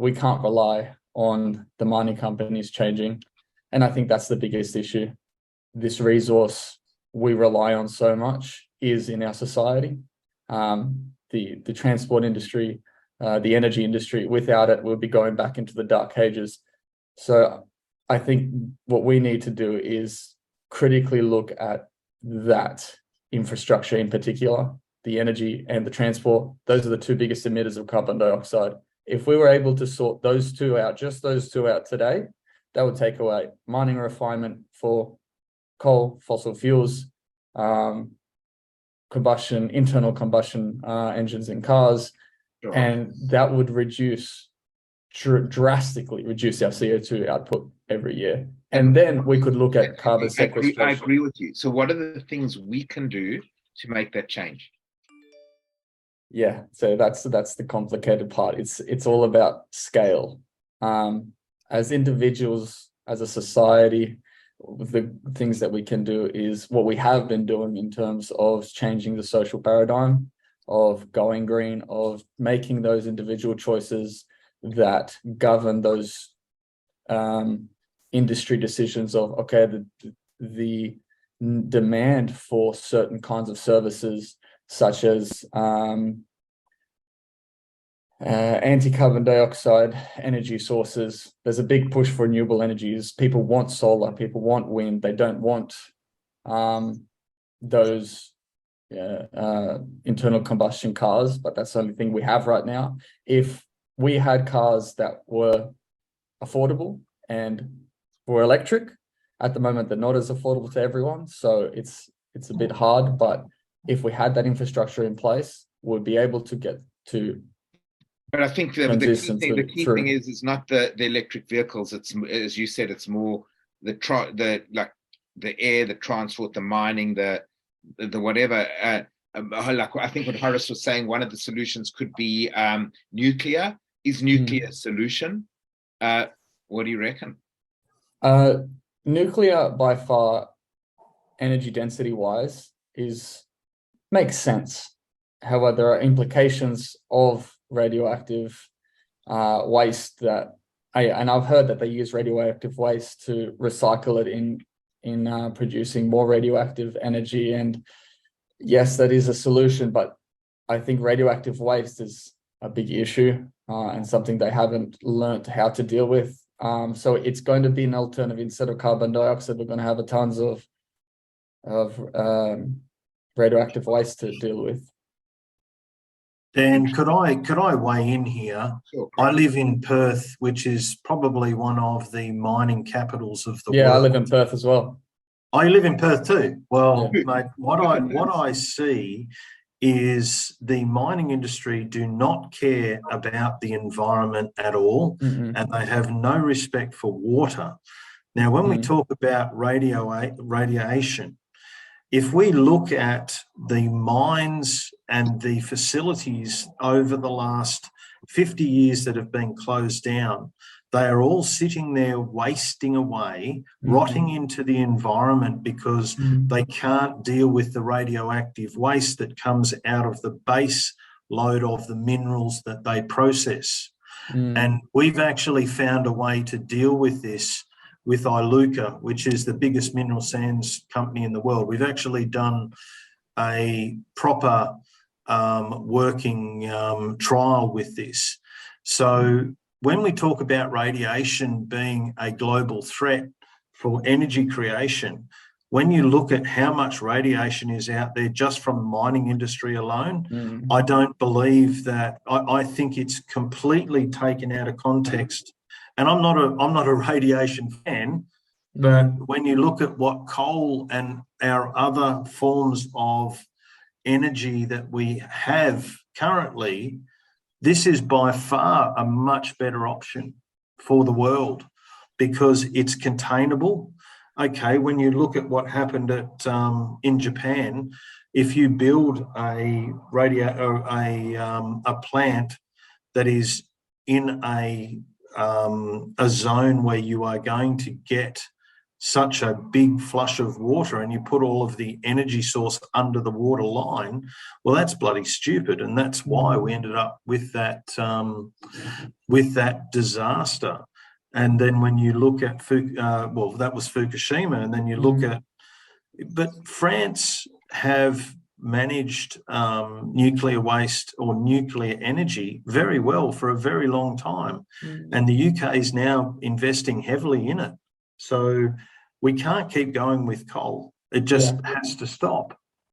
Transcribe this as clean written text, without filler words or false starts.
we can't rely on the mining companies changing. And I think that's the biggest issue. This resource we rely on so much is in our society. The transport industry, the energy industry, without it, we'll be going back into the dark ages. So I think what we need to do is critically look at that infrastructure in particular, the energy and the transport. Those are the two biggest emitters of carbon dioxide. If we were able to sort those two out, just those two out today, that would take away mining and refinement for coal, fossil fuels, internal combustion engines in cars, Sure. and that would drastically reduce our CO2 output every year. And then we could look at carbon sequestration. I agree with you. So what are the things we can do to make that change? Yeah, so that's the complicated part. It's all about scale. As individuals, as a society, the things that we can do is what we have been doing in terms of changing the social paradigm, of going green, of making those individual choices that govern those industry decisions of, okay, the demand for certain kinds of services, such as anti-carbon dioxide energy sources. There's a big push for renewable energies. People want solar, people want wind. They don't want those internal combustion cars, but that's the only thing we have right now. If we had cars that were affordable and were electric, at the moment they're not as affordable to everyone, so it's a bit hard. But if we had that infrastructure in place, we'd be able to get to. But I think the key thing is not the electric vehicles. It's, as you said, it's more the air, the transport, the mining, the whatever. Like I think what Horace was saying, one of the solutions could be nuclear. Is nuclear a solution? What do you reckon? Nuclear, by far, energy density wise, makes sense. However, there are implications of radioactive waste and I've heard that they use radioactive waste to recycle it in producing more radioactive energy. And yes, that is a solution, but I think radioactive waste is a big issue and something they haven't learned how to deal with. So it's going to be an alternative. Instead of carbon dioxide, we're going to have tons of radioactive waste to deal with. Dan, could I weigh in here? Sure. I live in Perth, which is probably one of the mining capitals of the world. Yeah, I live in Perth as well. Oh, you live in Perth too? Well, yeah. Mate, what I see is the mining industry do not care about the environment at all, and they have no respect for water. Now, when we talk about radiation, if we look at the mines and the facilities over the last 50 years that have been closed down, they are all sitting there wasting away, rotting into the environment because they can't deal with the radioactive waste that comes out of the base load of the minerals that they process. And we've actually found a way to deal with this with Iluka, which is the biggest mineral sands company in the world. We've actually done a proper working trial with this. So when we talk about radiation being a global threat for energy creation, when you look at how much radiation is out there just from the mining industry alone, I don't believe that. I think it's completely taken out of context. And I'm not a radiation fan, but when you look at what coal and our other forms of energy that we have currently, this is by far a much better option for the world because it's containable. Okay, when you look at what happened in Japan, if you build a plant that is in a zone where you are going to get such a big flush of water and you put all of the energy source under the water line, well, that's bloody stupid. And that's why we ended up with that disaster. And then when you look at, well, that was Fukushima, and then you look at, but France have managed nuclear waste or nuclear energy very well for a very long time. And the UK is now investing heavily in it. So we can't keep going with coal. It just has to stop.